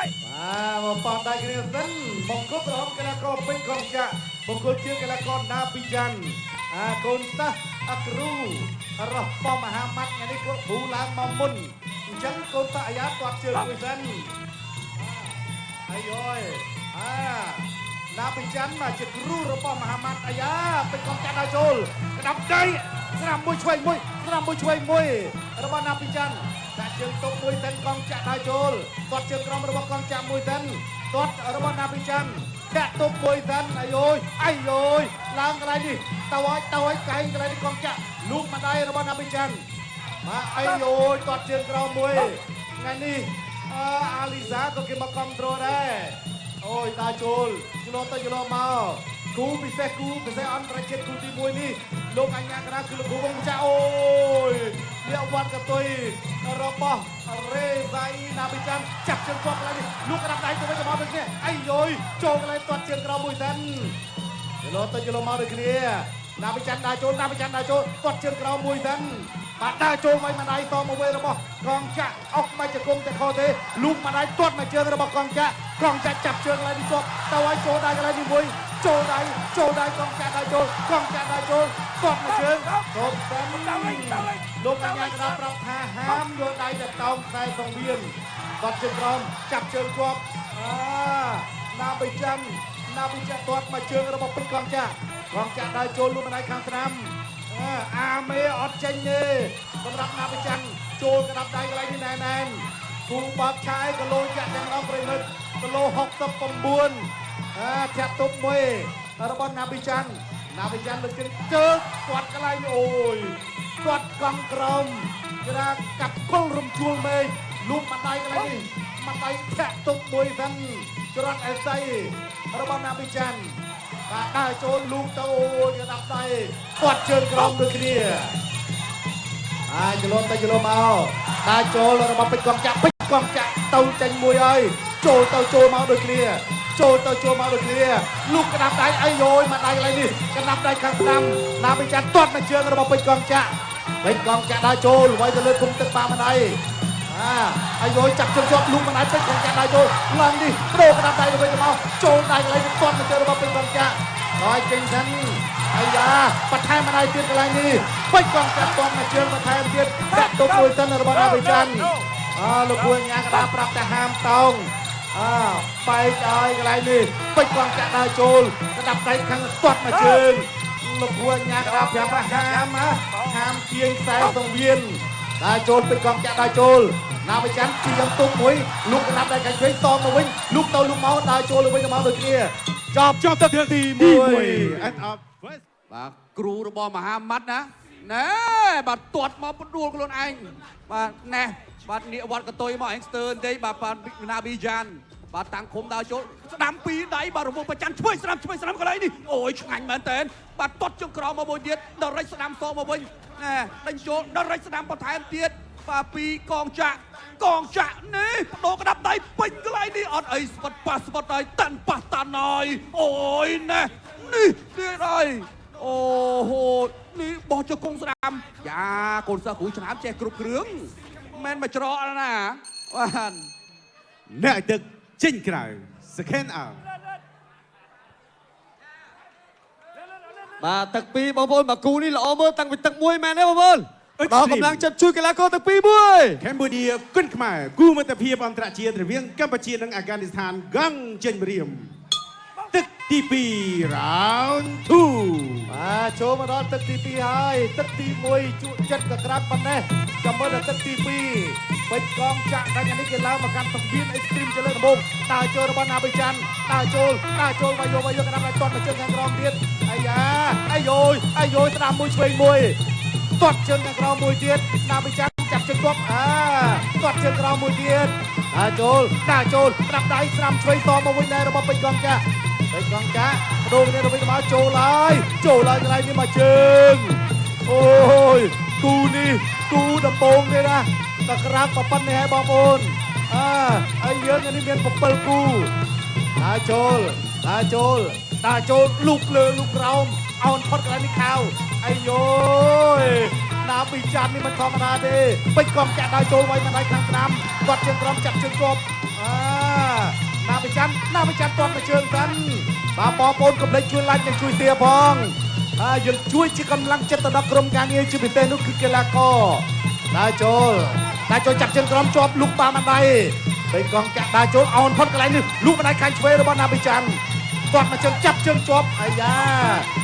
មកបោះដៃគ្នាសិនមកគ្រប់រំកីឡាករពេញកងចាក់បង្គោលជើងកីឡាករណាពីច័ន្ទកូនសិស្សអគ្រូរបស់មហាម៉ាត់ថ្ងៃនេះគាត់គ្រូឡើងមកមុនអញ្ចឹងកូនសិស្សអាយ៉ាគាត់ជើងមួយសិនហើយយយណាពីច័ន្ទមកជាគ្រូរបស់មហាម៉ាត់អាយ៉ាពេញកងចាក់ដល់ចូលក្តាប់ដៃស្រាំមួយឆ្វេងមួយស្រាំមួយឆ្វេងមួយរបស់ណាពីច័ន្ទដាក់ជើងតុកមួយសិនកងចាក់ដល់ចូលគាត់ជើងក្រោមរបស់កងចាក់មួយសិនគាត់របស់ណាពីច័ន្ទចាក់តុកមួយសិនអាយយឡើងកន្លែងនេះទៅឲ្យកែងកន្លែងនេះកងចាក់លូកមកដៃរបស់ណាពីច័ន្ទបាទអាយគាត់ជើងក្រោមមួយថ្ងៃនេះអាលីសាក៏គេមកគ្រប់គ្រងដែរអូយតាចូលឆ្លងទៅឆ្លងមកគូពិសេសអន្តរជាតិគូទី1នេះលោកអញ្ញាកណាគឺលោកគ្រូវងចាអូយអ្នកវត្តកតុយរបស់រេសៃណាប៊ីចាន់ចាប់ជើងគាត់កន្លែងនេះលោកក្តាប់ដៃទៅវិញទៅមកដូចគ្នាអាយយចូលកន្លែងទាត់ជើងក្រោមមួយសិនឆ្លងទៅឆ្លងមកដូចគ្នាណាប៊ីចាន់ដើរចូលទាត់ជើងក្រោមមួយសិនបាទដើរចូលមកម្ដាយតមកវិញរបស់កងចាក់អុកមកជង្គង់តែខុសទេលូកម្ដាយទាត់មកជើងរបស់កងចាក់ចាប់ជើងកន្លែងនេះគាត់ទៅឲ្យចូលដៃកន្លែងនេះមួយចូលដៃកងចាក់ដើរចូលទាត់មកជើងគ្រប់សិនលោកអញ្ញាកណ្ដាលប្រាប់ថាហាមយកដៃទៅតោងខ្សែសង្វៀនគាត់ជើងក្រោមចាប់ជើងគាត់ណាប៊ីចាន់ទាត់មកជើងរបស់ពេញកងចាក់ដើរចូលលូកម្ដាយខាងស្នាមអាមេអត់ចេញទេសម្រាប់ណាប៊ីចាន់ចូលក្តាប់ដៃកន្លែងនេះណែនគូបើកឆាយគីឡូចាក់ទាំងអស់ប្រិមិត្តគីឡូ69ចាក់ទុកមួយរបស់ណាប៊ីចាន់លើកជើងគាត់កន្លែងអូយគាត់កង់ក្រមគេថាកាប់គល់រំជួលមេឃលូកម្ដាយកន្លែងនេះម្ដាយចាក់ទុកមួយសិនច្រត់អេសៃរបស់ណាប៊ីចាន់បាទដើរចូលលូកទៅអូយក្តាប់ដៃគាត់ជើងក្រមដូចគ្នាច្រឡំទៅច្រឡំមកដើរចូលរបស់ពេជ្រកងចាក់ទៅចេញមួយហើយចូលមកដូចគ្នាលូកក្តាប់ដៃអីយយមកដៃកន្លែងនេះក្តាប់ដៃខាងស្ដាំណាប៊ីចាន់ទាត់មកជើងរបស់ពេជ្រកងចាក់ដើរចូលໄວទៅលើគុំទឹកបាម្ដាយអាយយចាប់ជើងជាប់លូកម្ដាយពេជ្រកងចាក់ដើរចូលឡើងនេះបដូរក្តាប់ដៃទៅវិញមកចូលដៃកន្លែងនេះទាត់មកជើងរបស់ពេជ្រកងចាក់ហើយចេញសិនអាយ៉ាបន្ថែមម្ដាយទៀតកន្លែងនេះពេជ្រកងចាក់ទាត់មកជើងបន្ថែមទៀតដាក់ទុកមួយសិនរបស់ណាប៊ីចាន់លោកគួរញ៉ាកណ្ដាលប្រាប់តែហាមតោងបែកឲ្យកន្លែងនេះពេជ្រកងចាក់ដើរចូលក្តាប់ដៃខាងទាត់មកជើងលោកគួរញ៉ាកណ្ដាលប្រាប់ថាហាមទាញខ្សែសង្វៀនដើរចូលពេជ្រកងចាក់ដើរចូលណាប៊ីចាន់ជាយ៉ាងទុកមួយលូកក្តាប់ដៃខាងឆ្វេងតមកវិញលូកទៅលូកមកដើរចូលទៅវិញទៅមកដូចគ្នាចប់ទៅទី1 end of first បាទគ្រូរបស់មហាម៉ាត់ណាណែបាទទាត់មកផ្ដួលខ្លួនឯងបាទណែបាទនាវត្តកតុយមកឯងស្ទើរទេបាទណាប៊ីចាន់បាទតាំងឃុំដើរចូលស្ដាំពីរដៃបាទរវងប្រចាំឆ្វេងស្ដាំកន្លែងនេះអូយឆ្ងាញ់មែនតើបាទទាត់ជើងក្រោមមកមួយទៀតដល់រិចស្ដាំសមកវិញណែដេញចូលដល់រិចស្ដាំបន្ថែមទៀតបាទពីកងចាក់នេះបដូរក្តាប់ដៃពេញកន្លែងនេះអត់អីស្វិតហើយតាន់ហើយអូយណែនេះទៀតហើយអូហូនេះបោះជង្គង់ស្ដាំយ៉ាកូនសិស្សគ្រូឆ្នាមចេះគ្រប់គ្រឿងមិនមកច្រកណាបាទអ្នកទឹកចេញក្រៅ second out បាទទឹកពីរបងប្អូនមកគូនេះល្អមើលតាំងពីទឹកមួយមែនទេបងប្អូនដល់កម្លាំងចិត្តជួយកីឡាករទឹកពីរមួយ Cambodia គុនខ្មែរគូមិត្តភាពអន្តរជាតិរវាងកម្ពុជានិងអាហ្គានីស្ថានកង់ចេញម្រាមទឹកទី2 round 2បាទចូលមកដល់ទឹកទី2ហើយទឹកទី1ជក់ចិត្តកក្រាបប៉ុណ្ណេះចាំមើលដល់ទឹកទី2ពេជ្រកងចាក់តែនេះគេឡើងមកកាន់សង្វៀនអេកស្ទ្រីមជាលើដំបូងដើរចូលរបស់ណាប៊ីចាន់ដើរចូលមកយកក្តាប់ដៃទាត់មកជើងខាងក្រោមទៀតអាយ៉ាអាយយស្ដាំមួយឆ្វេងមួយទាត់ជើងខាងក្រោមមួយទៀតណាប៊ីចាន់ចាប់ជើងគាត់ទាត់ជើងក្រោមមួយទៀតដើរចូលក្តាប់ដៃស្ដាំឆ្វេងតមកវិញដែររបស់ពេជ្រកងចាក់បដូរគ្នាទៅវិញមកចូលហើយកន្លែងនេះមកជើងអូយគូដំបងទេណាតែក្រាបប៉ុណ្្នេះហើយបងប្អូនហើយយើងនេះមាន7គូដើរចូលលូកលើលូកក្រោមអោនផុតកន្លែងនេះខៅអាយយណាប៊ីចាន់នេះមិនធម្មតាទេពេជ្រកងចាក់ដើរចូលໄວម្ដាយខាងស្ដាំគាត់ជើងក្រោមចាប់ជើងគប់ จันตอนมาเชิงกันมาปอปนกับเล็กช่วยลั่นยังช่วยเสียพองยังช่วยที่กำลังจะตระดับกรมการเงินจุดพิเศษนุคือกีฬาก็ดาโจจับเชิงกรอมจอบลูกปามันไดไปกองจักดาโจเอาพ้นกระไรนึงลูกมันไดคันช่วยระบนาบิจันตอดมาเชิงจับเชิงจอบไอ้ยา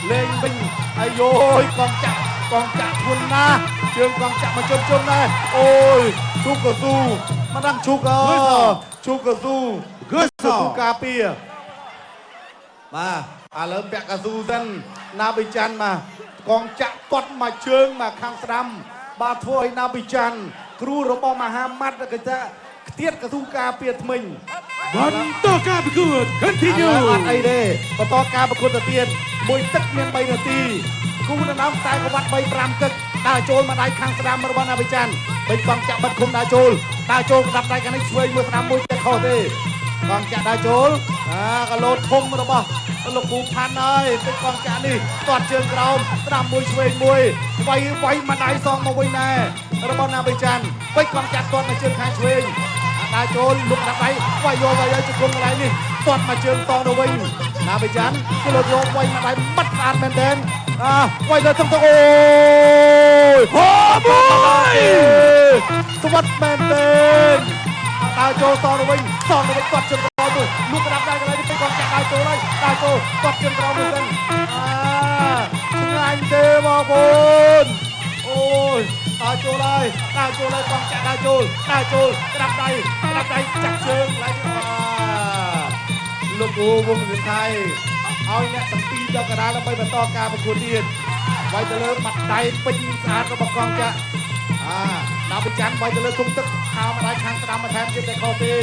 เล่งบิงไอ้โยกองจักทุนนะเชิงกองจักมาจมนะโอ้ยชุกกระสู้มาดังชุกชุกกระสู้กาเปียมาเริ่มแบกกระสู้กันนาบิจันมากองจักตอดมาเชิงมาข้างสนามบาทวยนาบิจันครูรบมหามัดก็จะเทียดกระสู้กาเปียทมิงបន្តការប្រកួត continue អត់អីទេបន្តការប្រកួតទៅទៀតមួយទឹកមាន3នាទីគូដណ្ដើមខ្សែក្បាត់3-5ទឹកដើរចូលមកដៃខាងស្ដាំរបស់ណាវិចាន់បិទកង់ចាក់បិទឃុំដើរចូលក្តាប់ដៃខាងនេះឆ្វេងមួយស្ដាំមួយទឹកខុសទេកង់ចាក់ដើរចូលក៏លោតធំរបស់លោកគ្រូផាន់ហើយបិទកង់ចាក់នេះទាត់ជើងក្រោមស្ដាំមួយឆ្វេងមួយវាយមកដៃសងមកវិញដែររបស់ណាវិចាន់បិទកង់ចាក់ទាត់មកជើងខាងឆ្វេងដើរចូលលុកដាក់ដៃវាយយកជង្គង់កន្លែងនេះទាត់មកជើងតទៅវិញណាវិចាន់គឺលោតយកវាយមកដៃបាត់ស្អាតមែនទែនវាយទៅទាំងអូយហូមួយស្វាត់មែនទែនដើរចូលតទៅវិញទាត់ជើងក្រោមទៅលុកដាក់ដៃកន្លែងនេះពេលគាត់ចាក់ដើរចូលហើយដើរចូលទាត់ជើងក្រោមទៅវិញឆ្ងាញ់ទេបងប្អូនអូយដើរចូលហើយកង់ចាក់ដើរចូលក្តាប់ដៃចាក់ជើងឡើងលោកគ្រូវងវិថីឲ្យអ្នកទាំងពីរដល់កណ្ដាលដើម្បីបន្តការប្រកួតទៀតវាយទៅលើបាត់ដៃពេញស្អាតរបស់កង់ចាក់ដល់ប្រចាំវាយទៅលើគុំទឹកខោម្ដាយខាងស្ដាំបន្ថែមទៀតតែខុសទេ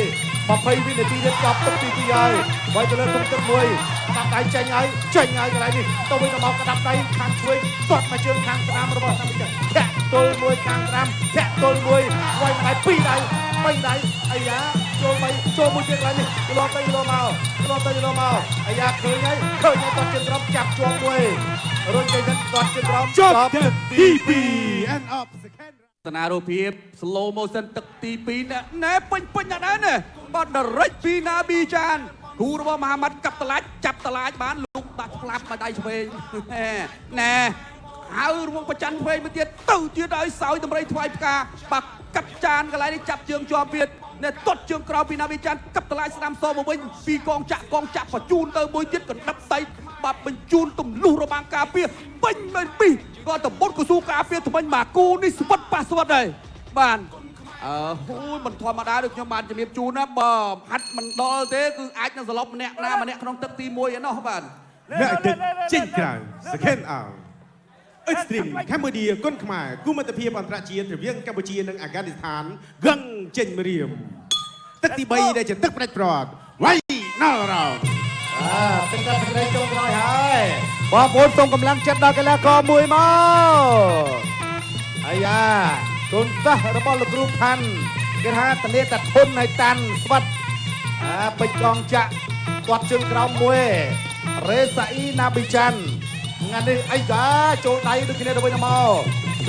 20វិនាទីទៀតចប់ទឹកទី2ហើយវាយទៅលើគុំទឹកមួយក្តាប់ដៃចេញហើយកន្លែងនេះទៅវិញទៅមកក្តាប់ដៃខាងឆ្វេងទាត់មកជើងខាងស្ដាំរបស់តាមចាក់ធាក់ទល់មួយខាងស្ដាំធាក់ទល់មួយវាយដៃ2ដៃ3ដៃអាយ៉ាចូលមួយទៀតកន្លែងនេះលោតទៅមកអាយ៉ាឃើញហើយទាត់ជើងក្រោមចាប់ជាប់មួយរុញទៅទាត់ជើងក្រោមចប់ទឹកទី2 end of second សនារូបភាព slow motion ទឹកទី2ណែពេញណាស់ដែរណែបាទដរិចពីណាប៊ីចានគូរបស់មហាម៉ាត់កាប់តឡាច់ចាប់តឡាចបានលោកដាក់ផ្លាប់មកដៃឆ្វេងណែហើយរងប្រច័នឆ្វេងមួយទៀតទៅទៀតឲ្យសោយតម្រៃថ្វាយផ្កាបាក់កាត់ចានកន្លែងនេះចាប់ជើងជាប់ទៀតណែទាត់ជើងក្រោយពីណាប៊ីចានកាប់តឡាចស្ដាំសមកវិញពីកងចាក់បញ្ជូនទៅមួយទៀតក៏ដាប់ដៃបាទបញ្ជូនទម្លុះរបាំងការពារពេញមែនពីក៏តបុតកស៊ូការពារថ្មិញមកគូនេះស្វិតប៉ះស្វិតហើយបានហូយមិនធម្មតាដូចខ្ញុំបានជំរាបជូនណាបើហាត់មិនដល់ទេគឺអាចនឹងសន្លប់ម្នាក់ក្នុងទឹកទី1ឯណោះបាទអ្នកទឹកចេញក្រៅ second out Extreme Cambodia គុនខ្មែរគូមិត្តភាពអន្តរជាតិរវាងកម្ពុជានិងអាហ្គានីស្ថានហ្គឹងចេញមរៀមទឹកទី3ដែលជាទឹកផ្ដាច់ព្រាត់វាយណល់រោទឹកទឹកក្តីចុងក្រោយហើយបងប្អូនសូមកម្លាំងចិត្តដល់កីឡាករមួយមកអាយ៉ាទុនសាសរបស់លោកគ្រូផាន់គេថាតលេតាធុនហើយតាន់ស្វិតពេជ្រកងចាក់គាត់ជើងក្រោមមួយរេសាអ៊ីណាប៊ីចាន់ថ្ងៃនេះអីយ៉ាចូលដៃដូចគ្នាទៅវិញមក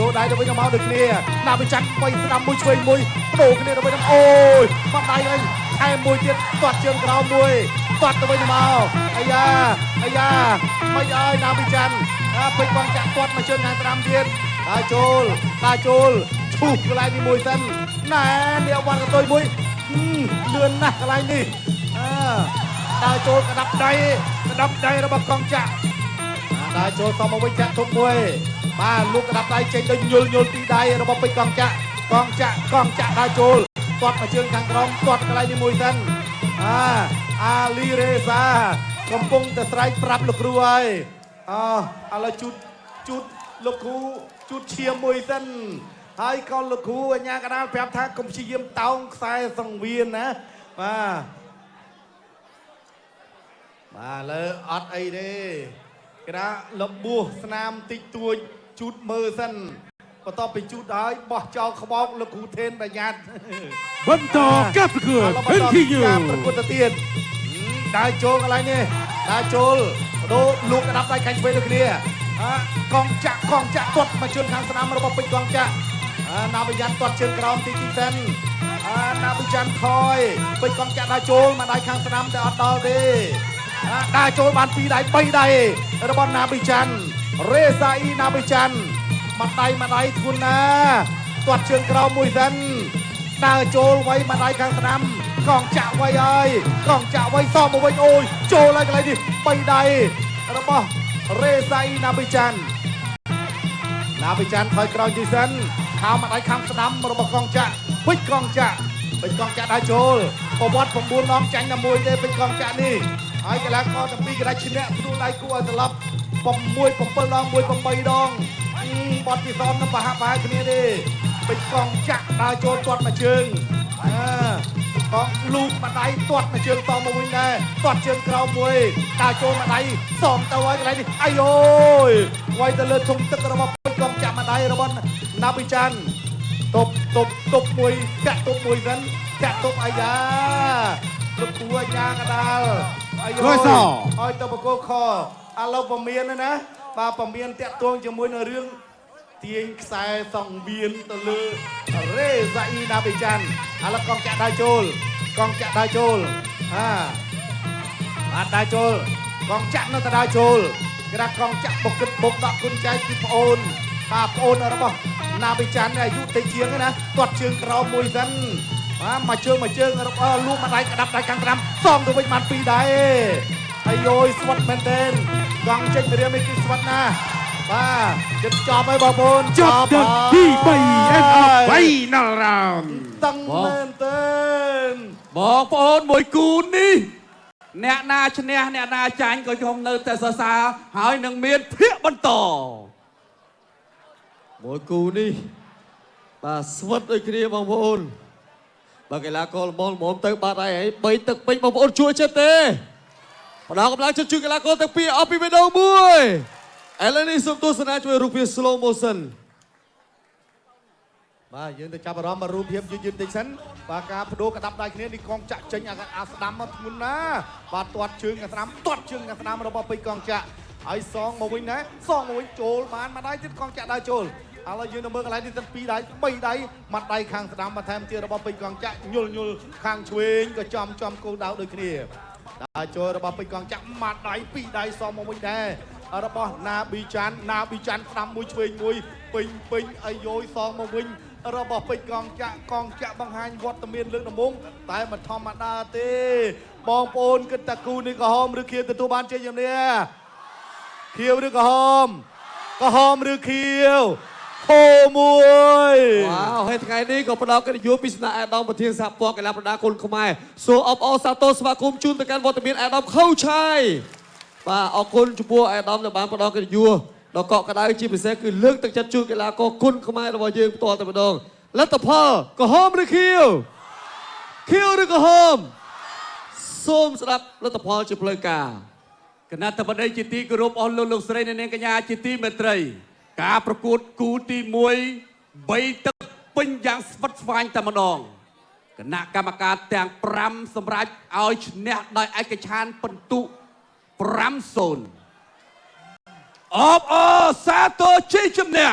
ដូចគ្នាណាប៊ីចាន់បីស្ដាំមួយឆ្វេងមួយបដូរគ្នាទៅវិញអូយបាត់ដៃវិញថែមមួយទៀតគាត់ជើងក្រោមមួយគាត់ទៅវិញមកអាយ៉ាមិនអើយណាប៊ីចាន់ពេជ្រកងចាក់គាត់មកជើងខាងស្ដាំទៀតដើរចូលឈូសកន្លែងនេះមួយសិនណែនេះវ៉ាន់កតុយមួយលឿនណាស់កន្លែងនេះដើរចូលក្តាប់ដៃរបស់កងចាក់ដើរចូលតមកវិញចាក់ទុកមួយបាទលោកក្តាប់ដៃចេញទៅញុលទីដៃរបស់ពេជ្រកងចាក់ដើរចូលទាត់មកជើងខាងក្រោមទាត់កន្លែងនេះមួយសិនអាលីរេសាកំពុងតែស្រែកប្រាប់លោកគ្រូហើយឥឡូវជូតលោកគ្រូជូតឈាមមួយសិនហើយក៏លោកគ្រូអញ្ញាកណ្ដាលប្រាប់ថាកុំព្យាយាមតោងខ្សែសង្វៀនណាបាទលើអត់អីទេគេថាលបួសស្នាមតិចតួចជូតមើលសិនបន្ទាប់ពីជូតហើយបោះចោលក្បោកលោកគ្រូថេនប្រញាប់បន្តការប្រកួត continue ការប្រកួតទៅទៀតដើរចូលកន្លែងនេះដើរចូលបដូរលោកក្តាប់ដៃខាងឆ្វេងដូចគ្នាកងចាក់ទាត់មកជើងខាងស្ដាំរបស់ពេជ្រកងចាក់ណាប៊ីយ៉ាន់ទាត់ជើងក្រោមទីសិនណាប៊ី จันคอยไปกองแกะดาโจลมาได้ข้างสนามแต่อดดอลดีดาโจลบานปีใดไปใดระบอนนาบิจันเรซาอีนาบิจันมาได้ทุนนะตวัดเชิงกราวมวยสันดาโจลไว้มาได้ข้างสนามกองจะไว้ไอ้กองจะไว้ซ่อมเอาไว้โอ้ยโจอะไรดิไปใดระบอเรซาอีนาบิจันถอยกราวจีสันข้าวมาได้ข้างสนามระบบกองจะวิ่งกองจะเป็นกองจะดาโจลประวัติผมบุญน้องจังนำมวยได้เป็นกองจะนี่ไอ้กันแล้วก็จะปีกันได้ชิ้นเนี้ยดูได้กูอันตรายผมมวยผมเปิดลองมวยผมใบดองบอลที่ซ้อมน้ำปลาปลาคนนี้ดิเป็นกองจะดาโจลตรวจมาเชิงกองลูกมาได้ตรวจมาเชิงต่อมาวิ่งได้ตรวจเชิงกราวมวยดาโจลมาได้สองตัวไว้กันไรดิไอ้โอ้ยไว้แต่เลือดชมตึกระบบเป็นกองจะมาได้ระบอนนาบิจันตบมวยแกะตบมวยนั้นแกะตบอายาลูกตัวยากระดาลอายอ้อยตบโกคอเราประเมียนนะปลาประเมียนแตะตัวจะมวยในเรื่องเตียงสายส่องเบียนตะลือเรซาอีนาบิจันแล้วกองแกะดาโจลกองแกะดาโจลดาโจลกองแกะนัตดาโจลกระกองแกะบกขึ้นบกดักคุณใจกิปโอนปาปโอนอะไรบ้างนาบิจันอายุเตเชียงนะตวัดเชิงกราวมวยสันมาเชิงลูกมาได้กระดับได้กลางกระดำซ่อมตัวเป็นมันปีใดไอโยสวัสดิ์แมนเดนกองเจนเรียไม่กินสวัสดิ์นะมาจะจอบไปบอลบน จบดังที่ใบเอ็นอัพไฟนอลราวน์ ตั้งแมนเดน บอกปอนมวยกูนี่แนะนาชนะแนะนาจันก็คงเนินแต่ซาหายหนึ่งเมียนเพี้ยบรรต่อ มวยกูนี่บาสวัสดีครับบางคนบางกีฬาก็มองมองตึกบาดไอ้ใบตึกเป็นบางคนช่วยเช็ดเต้เรากำลังจะช่วยกีฬาก็ตึกปีเอาปีไปดองมวยเอเลนี่สมตัวสนามช่วยรูปสโลโมชั่นมายืนแต่จับรอมารูปเพียบยืนติดฉันปากกาพดูกระดับได้คืนนี้กองจะเจงอาสนามมาทุนนะบาดตวัดเชิงกับสนามตวัดเชิงกับสนามเราไปกองจะไอ้ซองมาวิ่งนะซองมาวิ่งโจลมาได้ที่กองจะได้โจลอะไรยืนในเมืองอะไรที่ตั้งปีใดไม่ได้มัดได้ข้างสนามมาแทนเจอเราไปกองจะยุลข้างช่วยก็จอมกูดาวโดยคืนนี้ได้โจลเราไปกองจะมัดได้ปีใดซองมาวิ่งได้เราบอกนาบิจันนำมวยช่วยมวยปิงไอโยซองมาวิ่งเราบอกไปกองจะบางฮันวัดตะเมียนเรื่องน้ำมุงแต่มันธรรมดาเต้บองโปนกันตะกูนี่ก็หอมหรือเคียวแต่ตัวบ้านเจอย่างเนี้ยเคียวหรือก็หอมหรือเคียวโคมวยว้าวให้ไงนี่ก็ประดากันยูปิสนาแอดดอมประเทศสับปอกกันแล้วประดาคนขมายโซออฟออซาโตสมาคมจุนตะการวัตเมียนแอดดอมเข้าชัยป่าเอาคนจุบัวแอดดอมในบ้านประดากันยูเราเกาะกระดาษจีบพิเศษคือเลือกตั้งจัดจุนกีฬาก็คุณขมายเราบอกยืนตัวแต่ประดองและตะพ่อก็หอมหรือเคียวหรือก็หอมส้มสลับและตะพ่อจะเพลิงกาคณะตบดีจิตติกรุบออนลุกสไลในเนกัญญาจิตติเมตรัยการประกวดกูตีมวยใบตึกเป็นอย่างสวัสดิ์แต่มาดองคณะกรรมการแต่งปรำสำหรับเอาชนะโดยเอกชานปนตุปรำโซนออบซาโตชิจมเนี่ย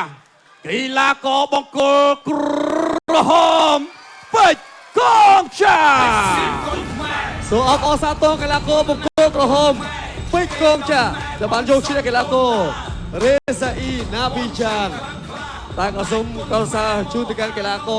กีฬากอบองโกกระหอมเปิดกองชาโซออฟออซาโตกีฬาโกบงโกกระหอมเปิดกองชาจะบรรจุชีวิตกีฬาโกเรซาอีนาบิจันตากระสมกระซาชุดการกีฬาโก